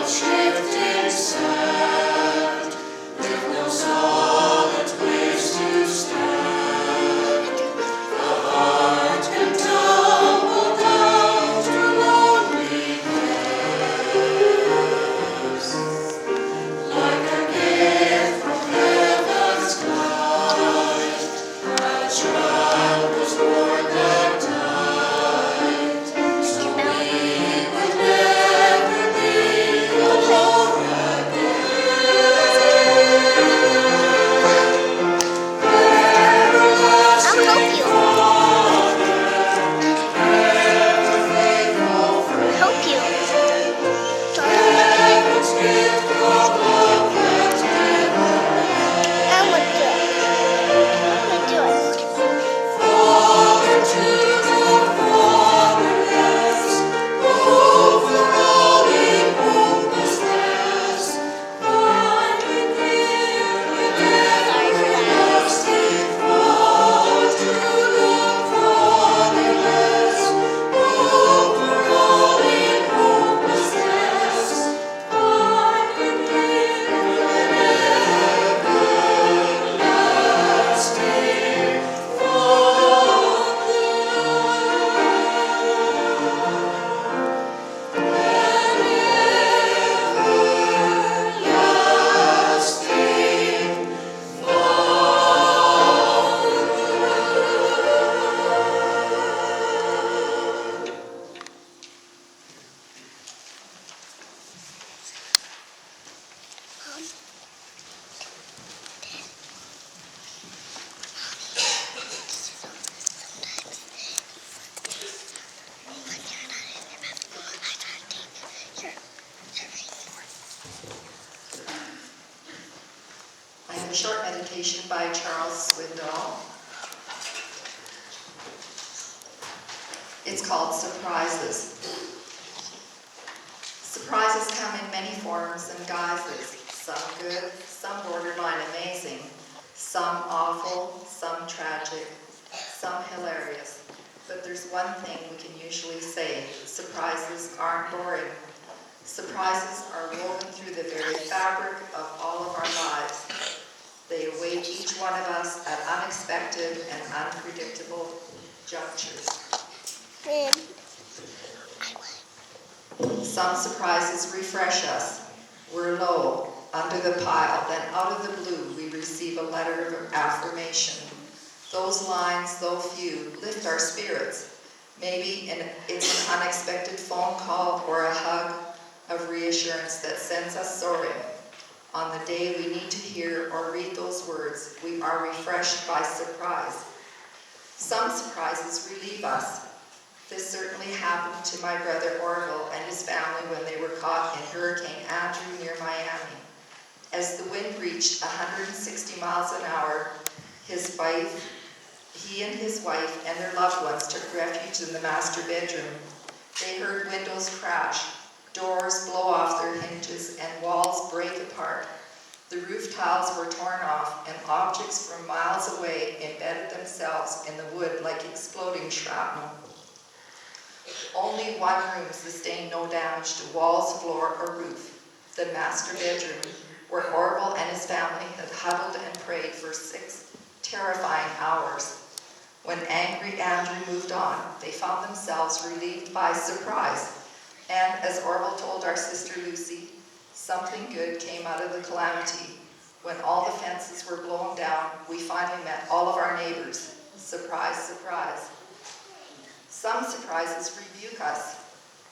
shifting sand, with no solid place to stand. The heart can tumble down to lonely graves, like a gift from heaven's cloud. A child was born that night, so we would never be alone I'll help you. Help you. Heaven's gift of love and I'm gonna do it. Father to the fatherless, overruling hopelessness, finding here in everlasting. Father to the fatherless, overruling hopelessness, finding here in everlasting. I have a short meditation by Charles Swindoll. It's called Surprises. Surprises come in many forms and guises, some good, some borderline amazing, some awful, some tragic, some hilarious. But there's one thing we can usually say: surprises aren't boring. Surprises are woven through the very fabric of all of our lives. They await each one of us at unexpected and unpredictable junctures. Some surprises refresh us. We're low, under the pile, then out of the blue we receive a letter of affirmation. Those lines, though few, lift our spirits. Maybe it's an unexpected phone call or a hug of reassurance that sends us soaring. On the day we need to hear or read those words, we are refreshed by surprise. Some surprises relieve us. This certainly happened to my brother Orville and his family when they were caught in Hurricane Andrew near Miami. As the wind reached 160 miles an hour, he and his wife and their loved ones took refuge in the master bedroom. They heard windows crash, doors blow off their hinges, and walls break apart. The roof tiles were torn off, and objects from miles away embedded themselves in the wood like exploding shrapnel. Only one room sustained no damage to walls, floor, or roof: the master bedroom, where Orville and his family had huddled and prayed for 6 terrifying hours. When angry Andrew moved on, they found themselves relieved by surprise. And as Orville told our sister Lucy, something good came out of the calamity. When all the fences were blown down, we finally met all of our neighbors. Surprise, surprise. Some surprises rebuke us,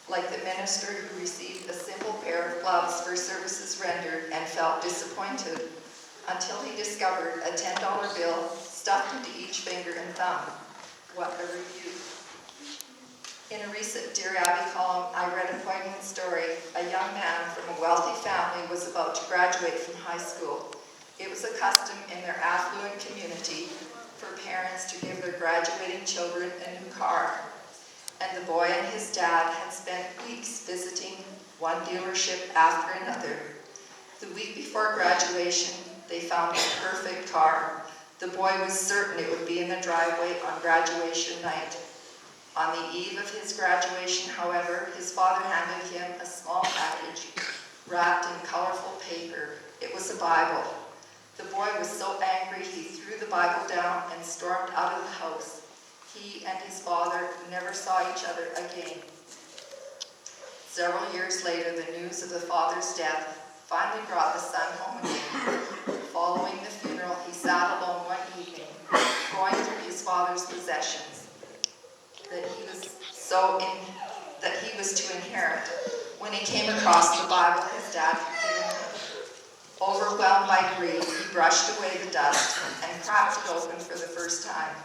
like the minister who received a simple pair of gloves for services rendered and felt disappointed until he discovered a $10 bill stuffed into each finger and thumb. What a rebuke. In a recent Dear Abby column, I read a poignant story. A young man from a wealthy family was about to graduate from high school. It was a custom in their affluent community for parents to give their graduating children a new car. And the boy and his dad had spent weeks visiting one dealership after another. The week before graduation, they found the perfect car. The boy was certain it would be in the driveway on graduation night. On the eve of his graduation, however, his father handed him a small package. wrapped in colorful paper. It was a Bible. The boy was so angry he threw the Bible down and stormed out of the house. He and his father never saw each other again. Several years later, the news of the father's death finally brought the son home again. Following the funeral, he sat alone one evening, going through his father's possessions that he was to inherit, when he came across the Bible his dad had given him. Overwhelmed by grief, he brushed away the dust and cracked it open for the first time.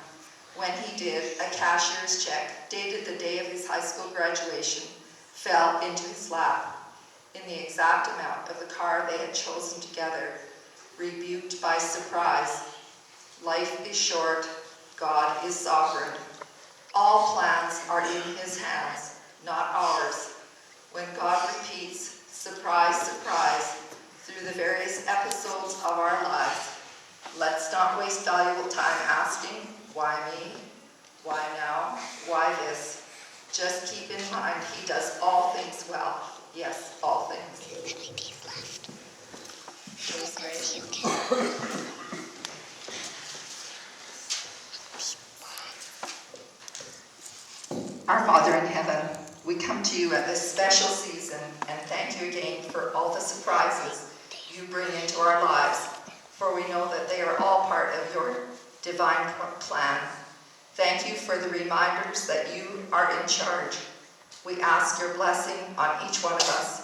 When he did, a cashier's check, dated the day of his high school graduation, fell into his lap in the exact amount of the car they had chosen together. Rebuked by surprise, life is short, God is sovereign. All plans are in his hands, not ours. When God repeats, surprise, surprise, through the various episodes of our lives, let's not waste valuable time asking, why me? Why now? Why this? Just keep in mind, he does all things well. Yes, all things. Our Father in heaven, we come to you at this special season and thank you again for all the surprises you bring into our lives, for we know that they are all part of your divine plan. Thank you for the reminders that you are in charge. We ask your blessing on each one of us.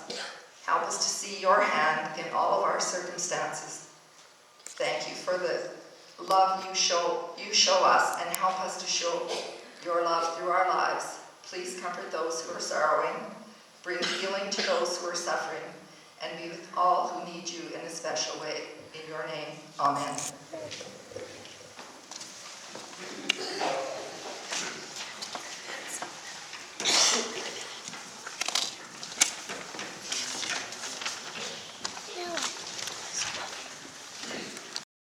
Help us to see your hand in all of our circumstances. Thank you for the love you show us, and help us to show your love through our lives. Please comfort those who are sorrowing, bring healing to those who are suffering, and be with all who need you in a special way. In your name, amen.